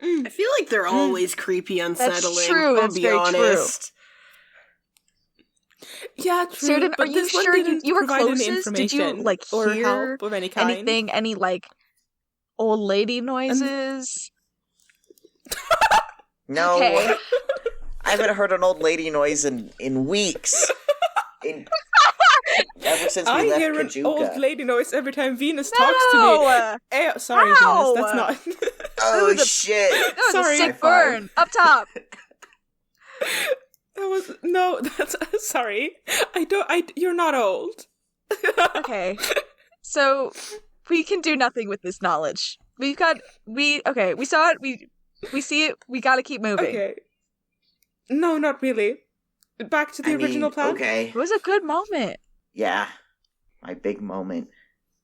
I feel like they're always creepy, unsettling. true, I'll that's be very honest. Yeah, true. Seredin, but are you this one sure didn't you were provide any closest? Did you, information like, or hear help of any kind? Anything, any, like, old lady noises? No, Okay. I haven't heard an old lady noise in weeks. Ever since we I left hear an Kajuga. old lady noise every time Venus talks to me. Sorry, Ow! Venus, that's not. Oh Ooh, the- shit! That was Sorry. a sick High five. burn. Up top. That was no. That's sorry. You're not old. Okay. So, we can do nothing with this knowledge. We saw it, we see it, we gotta keep moving. Okay. No, not really. Back to the original plan. Okay. It was a good moment. Yeah. My big moment.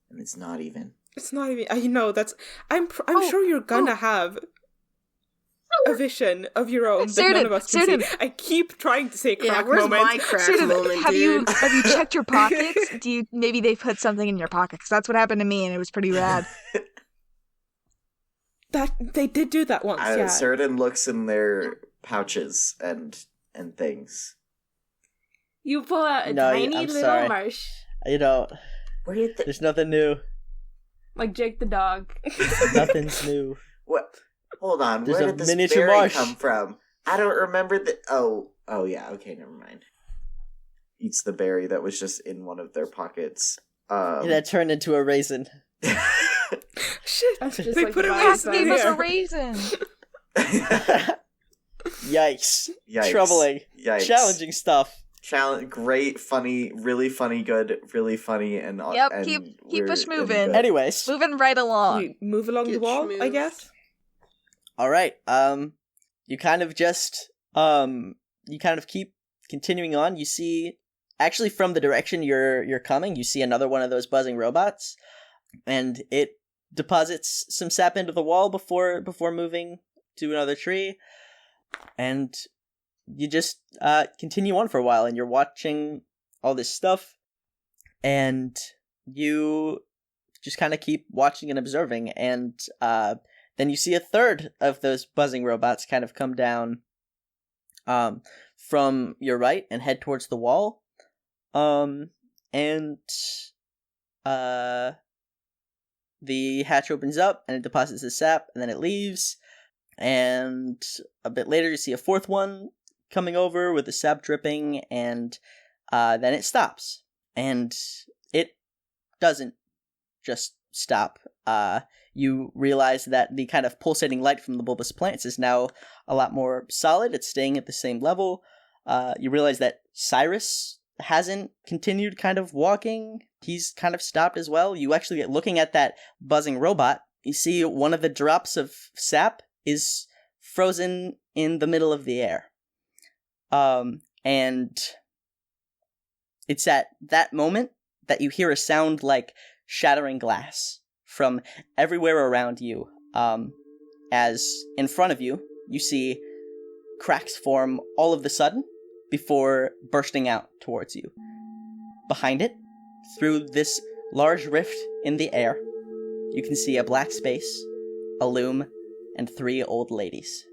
And it's not even. It's not even. You know that's. I'm sure you're gonna have a vision of your own that none of us can see. I keep trying to say Yeah, crack where's moment. my crack Seredin, moment, have dude? you checked your pockets? Maybe they put something in your pockets? That's what happened to me, and it was pretty rad. That they did do that once. Yeah. Seredin looks in their pouches and things. You pull out a No, tiny I'm little sorry. Marsh, you know, Where did the... there's nothing new. like Jake the dog. Nothing's new. What? Hold on. There's Where a did this miniature berry Marsh. come from? I don't remember the... Oh, yeah. Okay, never mind. Eats the berry that was just in one of their pockets. That turned into a raisin. Shit. That's just They like put the it vibe right Last name was a here. raisin. Yikes. Yikes. Troubling. Yikes. Challenging stuff. Great, funny, really funny, good, really funny, and Yep, and keep we're us in moving. good. Anyways. Moving right along. You move along the Get wall, I schmoozed. guess. Alright, you kind of just, you kind of keep continuing on. You see, actually from the direction you're coming, you see another one of those buzzing robots, and it deposits some sap into the wall before moving to another tree, and you just continue on for a while, and you're watching all this stuff, and you just kind of keep watching and observing, and then you see a third of those buzzing robots kind of come down from your right and head towards the wall, and the hatch opens up and it deposits the sap, and then it leaves, and a bit later you see a fourth one coming over with the sap dripping, and then it stops, and it doesn't just stop. You realize that the kind of pulsating light from the bulbous plants is now a lot more solid. It's staying at the same level. You realize that Cyrus hasn't continued kind of walking. He's kind of stopped as well. You actually get looking at that buzzing robot. You see one of the drops of sap is frozen in the middle of the air. And it's at that moment that you hear a sound like shattering glass from everywhere around you, as in front of you, you see cracks form all of the sudden before bursting out towards you. Behind it, through this large rift in the air, you can see a black space, a loom, and 3 old ladies.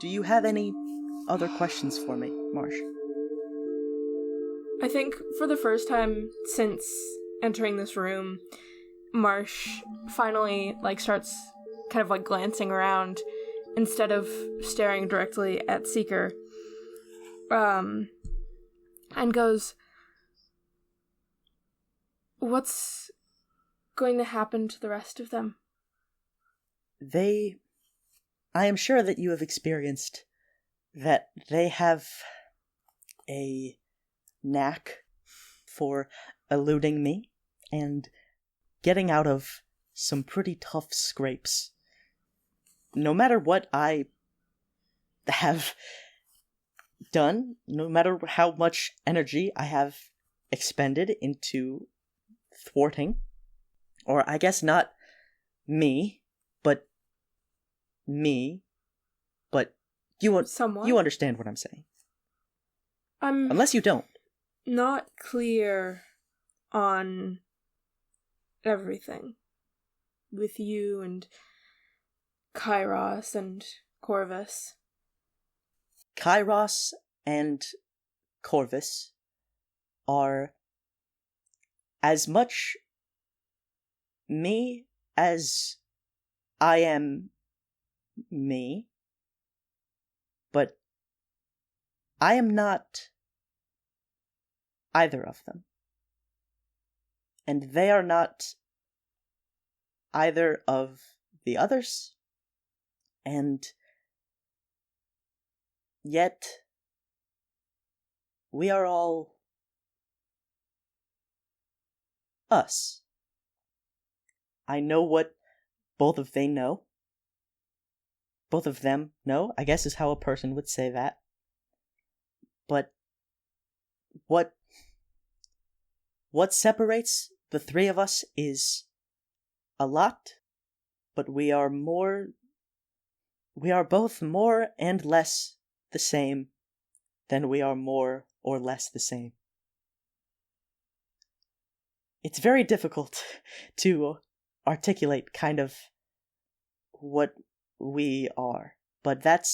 Do you have any other questions for me, Marsh? I think for the first time since entering this room, Marsh finally starts kind of glancing around instead of staring directly at Seeker. And goes, "What's going to happen to the rest of them?" I am sure that you have experienced that they have a knack for eluding me and getting out of some pretty tough scrapes. No matter what I have done, no matter how much energy I have expended into thwarting, or I guess not me, but you understand what I'm saying. Unless you don't. Not clear on everything with you and Ky'ross and Corvus. Ky'ross and Corvus are as much me as I am me, but I am not either of them. And they are not either of the others, and yet we are all us. I know what both of them know, I guess is how a person would say that. But what separates the 3 of us is a lot, but we are both more and less the same than we are more or less the same. It's very difficult to articulate kind of what we are, but that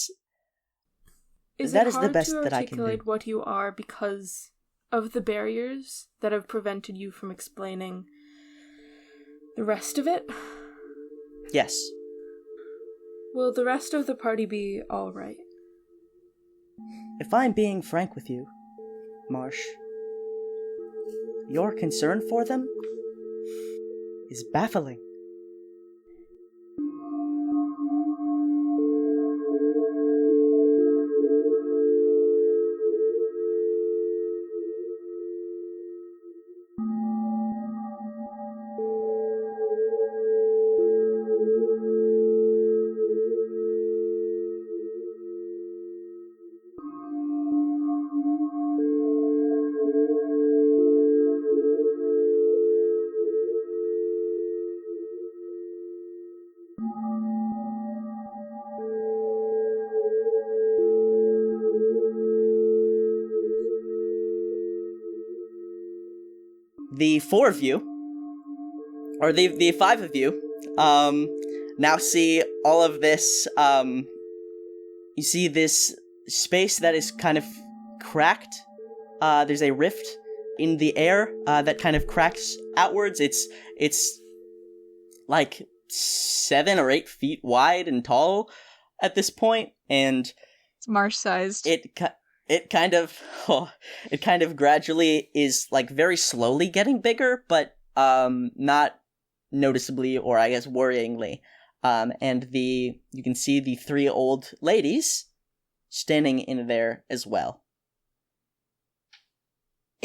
is the best that I can do. Is it hard to articulate what you are because of the barriers that have prevented you from explaining the rest of it? Yes. Will the rest of the party be all right? If I'm being frank with you, Marsh, your concern for them is baffling. The four of you, or the five of you, now see all of this, you see this space that is kind of cracked. There's a rift in the air, that kind of cracks outwards. It's like 7 or 8 feet wide and tall at this point, and it's Marsh-sized. It kind of gradually is like very slowly getting bigger, but not noticeably, or I guess worryingly. And you can see the 3 old ladies standing in there as well.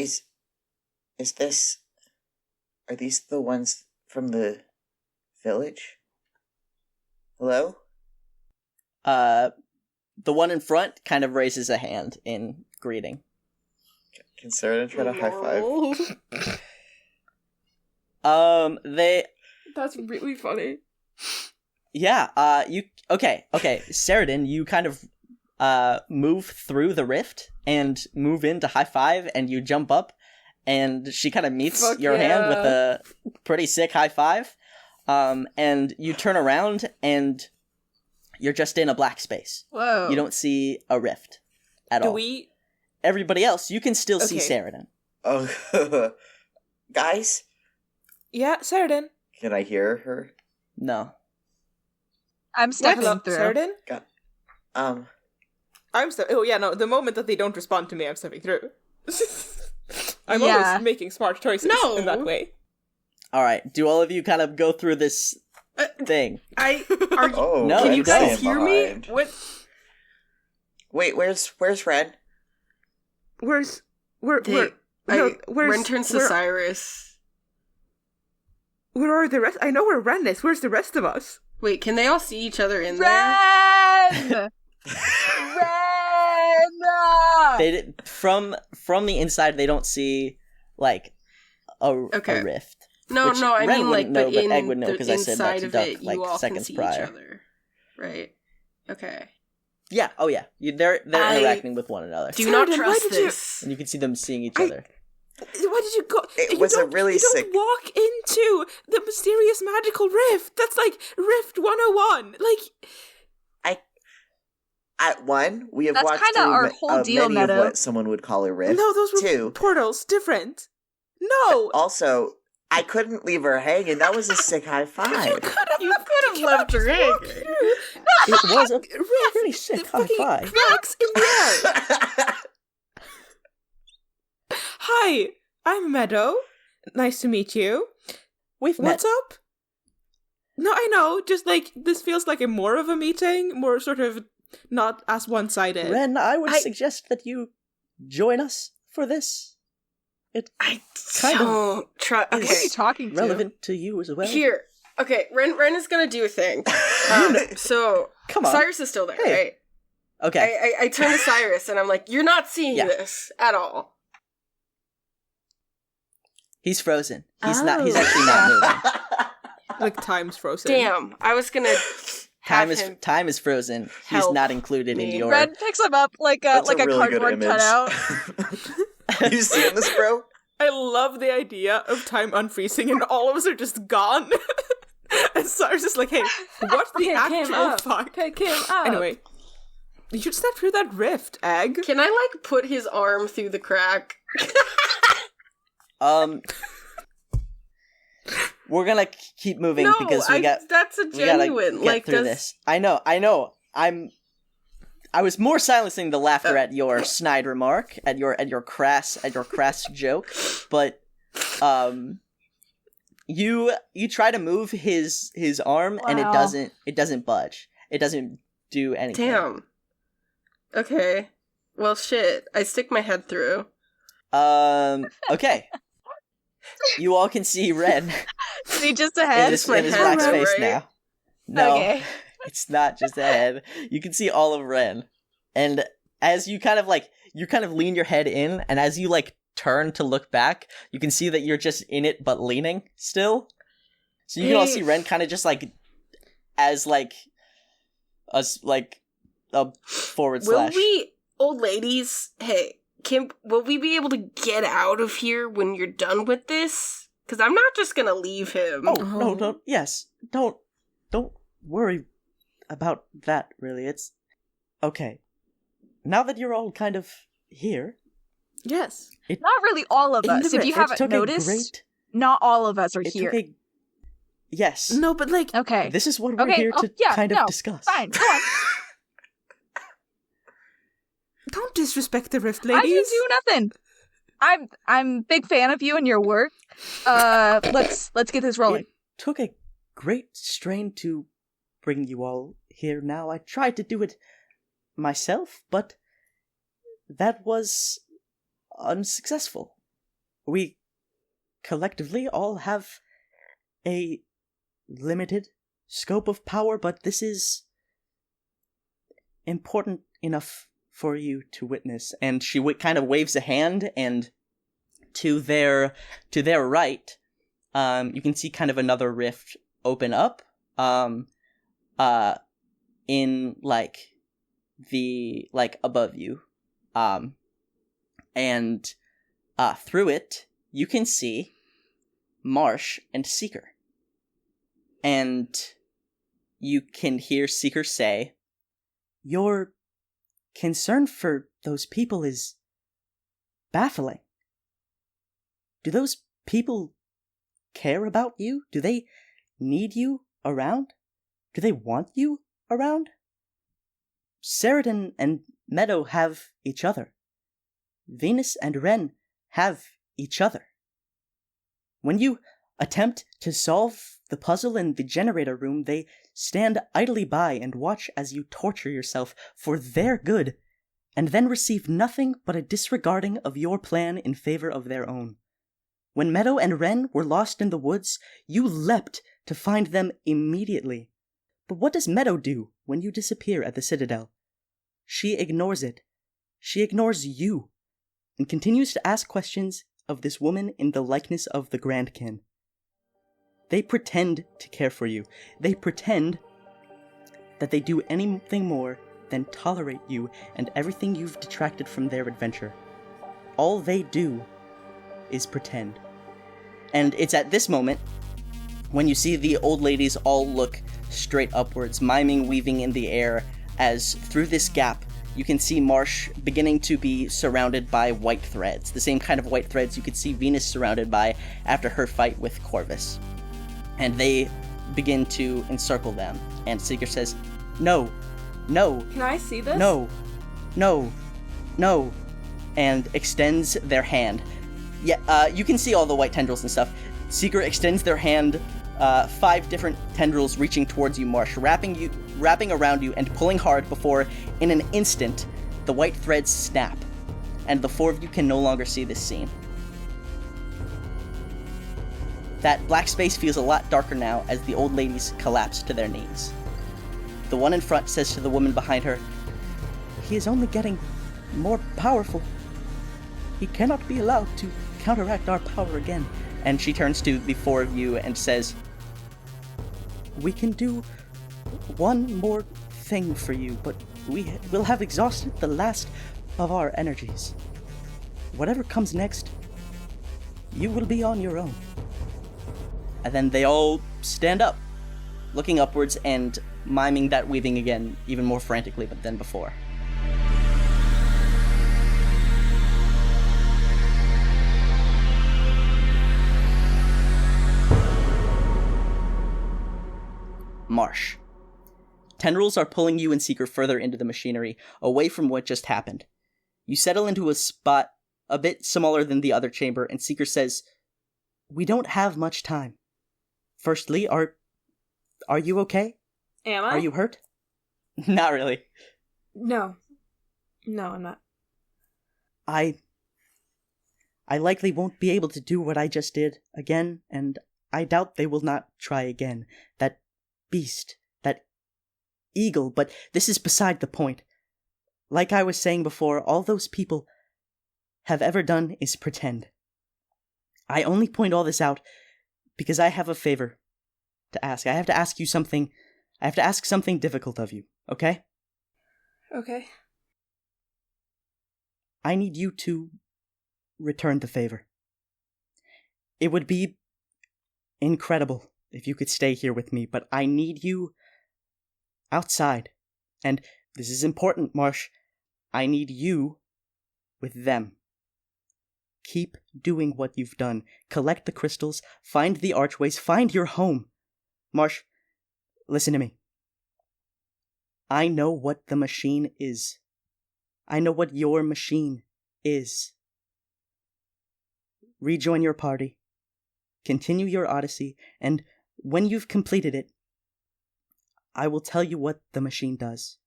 Are these the ones from the village? Hello? The one in front kind of raises a hand in greeting. Can Seredin try to high five? That's really funny. Yeah, okay, Seredin, you kind of, move through the rift and move into high five, and you jump up, and she kind of meets your hand with a pretty sick high five, and you turn around, and you're just in a black space. Whoa. You don't see a rift at all. Everybody else, you can still see Seredin. Oh, guys? Yeah, Seredin. Can I hear her? No. I'm stepping through. Seredin? Oh yeah, no, the moment that they don't respond to me, I'm stepping through. I'm always making smart choices in that way. Alright, do all of you kind of go through this thing? No, can you guys hear behind. me? What? Wait, where's Wren? Wren turns to Cyrus. Where are the rest? I know where Wren is. Where's the rest of us? Wait, can they all see each other in Wren! They from the inside, they don't see like a rift. No, I Wren mean like, know, but Egg would know because I said that inside to of Duck it, like you all seconds can see prior. each other, right? Okay. Yeah. Oh yeah. They're interacting with one another. Do not trust this. And you can see them seeing each other. Why did you go? It was a really sick. You don't walk into the mysterious magical rift. That's like Rift 101. At one, we have That's walked kinda through our whole deal, many Meadow. of what someone would call a rift. No, those were 2, portals. Different. No. Also, I couldn't leave her hanging. That was a sick high five. You could have left her hanging. It was a really sick high five. Cracks in the air. Hi, I'm Meadow. Nice to meet you. We've met. What's up? No, I know. Just like this feels like more of a meeting, more sort of not as one-sided. Wren, I would suggest that you join us for this. It kind of Okay. Who are you talking to? relevant to you as well. Here. Okay, Wren is gonna do a thing. So Come on. Cyrus is still there, Hey. right? Okay. I turn to Cyrus and I'm like, you're not seeing this at all. He's frozen. He's actually not moving. Like time's frozen. Damn, I was gonna Time is frozen. He's help not included in me. your Red picks him up like a That's a really good cardboard image. cutout. You seeing this, bro? I love the idea of time unfreezing and all of us are just gone. And Cyrus is like, hey, what the Pick him actual up. fuck? Pick him up. Anyway. You should step through that rift, Egg. Can I, put his arm through the crack? We're gonna keep moving because that's a genuine, we gotta get through this. I know. I was more silencing the laughter at your snide remark, at your crass joke, but you try to move his arm and it doesn't budge. It doesn't do anything. Damn. Okay. Well, shit. I stick my head through. Okay. You all can see Wren. See just a head? In his wax face right? now. No. Okay. It's not just a head. You can see all of Wren. And as you kind of lean your head in, and as you turn to look back, you can see that you're just in it but leaning still. So you can all see Wren kind of just as a forward slash. Will we, old ladies, hey, will we be able to get out of here when you're done with this? Because I'm not just gonna leave him. Oh, no, don't worry about that, really. It's okay. Now that you're all kind of here. Yes. Not really all of us. If you haven't noticed, not all of us are here. Yes. No, but okay. This is what we're here to discuss. Fine, go on. Don't disrespect the Rift, ladies. I didn't do nothing. I'm a big fan of you and your work. Let's get this rolling. It took a great strain to bring you all here now. I tried to do it myself, but that was unsuccessful. We collectively all have a limited scope of power, but this is important enough for you to witness. And she kind of waves a hand, and to their right, you can see kind of another rift open up, in above you, and through it you can see Marsh and Seeker, and you can hear Seeker say, "Your concern for those people is baffling. Do those people care about you? Do they need you around? Do they want you around? Seredin and Meadow have each other. Venus and Wren have each other. When you attempt to solve the puzzle in the generator room, they stand idly by and watch as you torture yourself for their good, and then receive nothing but a disregarding of your plan in favor of their own. When Meadow and Wren were lost in the woods, you leapt to find them immediately. But what does Meadow do when you disappear at the Citadel? She ignores it. She ignores you, and continues to ask questions of this woman in the likeness of the Grandkin. They pretend to care for you. They pretend that they do anything more than tolerate you and everything you've detracted from their adventure. All they do is pretend. And it's at this moment, when you see the old ladies all look straight upwards, miming weaving in the air, as through this gap, you can see Marsh beginning to be surrounded by white threads, the same kind of white threads you could see Venus surrounded by after her fight with Corvus. And they begin to encircle them, and Seeker says, "No, no." Can I see this? No, no, no, and extends their hand. Yeah, you can see all the white tendrils and stuff. Seeker extends their hand, 5 different tendrils reaching towards you, Marsh, wrapping around you and pulling hard before, in an instant, the white threads snap, and the 4 of you can no longer see this scene. That black space feels a lot darker now as the old ladies collapse to their knees. The one in front says to the woman behind her, "He is only getting more powerful. He cannot be allowed to counteract our power again." And she turns to the 4 of you and says, "We can do one more thing for you, but we will have exhausted the last of our energies. Whatever comes next, you will be on your own." And then they all stand up, looking upwards and miming that weaving again, even more frantically than before. Marsh. Tendrils are pulling you and Seeker further into the machinery, away from what just happened. You settle into a spot a bit smaller than the other chamber, and Seeker says, "We don't have much time. Firstly, are you okay? Am I? Are you hurt?" Not really. No. No, I'm not. I likely won't be able to do what I just did again, and I doubt they will not try again. That beast, that eagle, but this is beside the point. Like I was saying before, all those people have ever done is pretend. I only point all this out because I have a favor to ask. I have to ask you something. I have to ask something difficult of you, okay? Okay. I need you to return the favor. It would be incredible if you could stay here with me, but I need you outside. And this is important, Marsh. I need you with them. Keep doing what you've done. Collect the crystals, find the archways, find your home. Marsh, listen to me. I know what the machine is. I know what your machine is. Rejoin your party. Continue your odyssey, and when you've completed it, I will tell you what the machine does.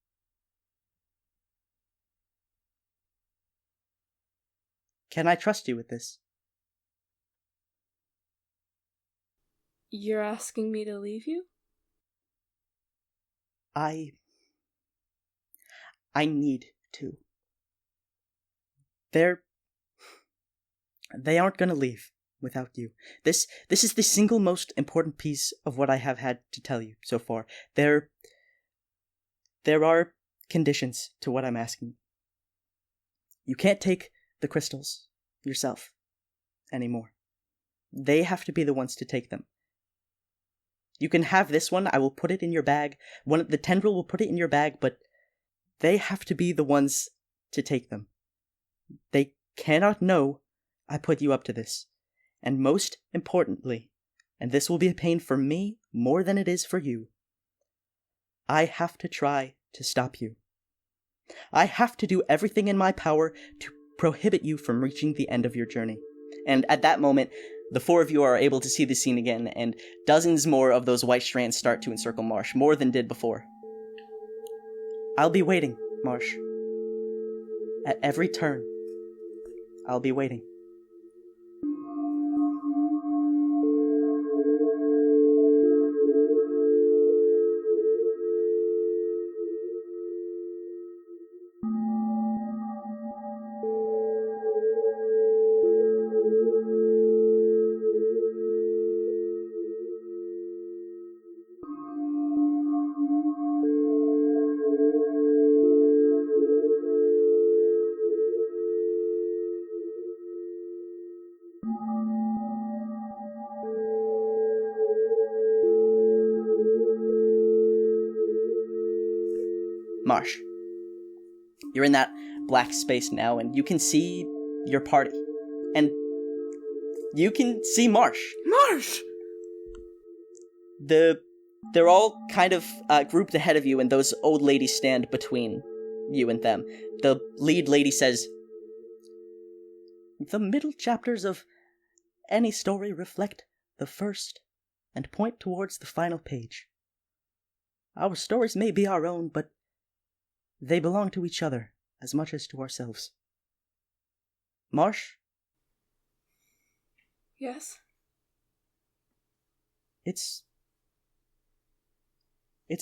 Can I trust you with this? You're asking me to leave you? I need to. They aren't gonna leave without you. This is the single most important piece of what I have had to tell you so far. There are conditions to what I'm asking. You can't take the crystals yourself anymore. They have to be the ones to take them. You can have this one. I will put it in your bag. The tendril will put it in your bag, but they have to be the ones to take them. They cannot know I put you up to this. And most importantly, and this will be a pain for me more than it is for you, I have to try to stop you. I have to do everything in my power to prohibit you from reaching the end of your journey. And at that moment, the four of you are able to see the scene again, and dozens more of those white strands start to encircle Marsh, more than did before. I'll be waiting, Marsh. At every turn, I'll be waiting. Marsh. You're in that black space now, and you can see your party. And you can see Marsh. Marsh! They're all kind of grouped ahead of you, and those old ladies stand between you and them. The lead lady says, "The middle chapters of any story reflect the first and point towards the final page. Our stories may be our own, but they belong to each other as much as to ourselves." Marsh? Yes? It's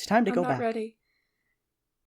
time to go I'm not back. ready.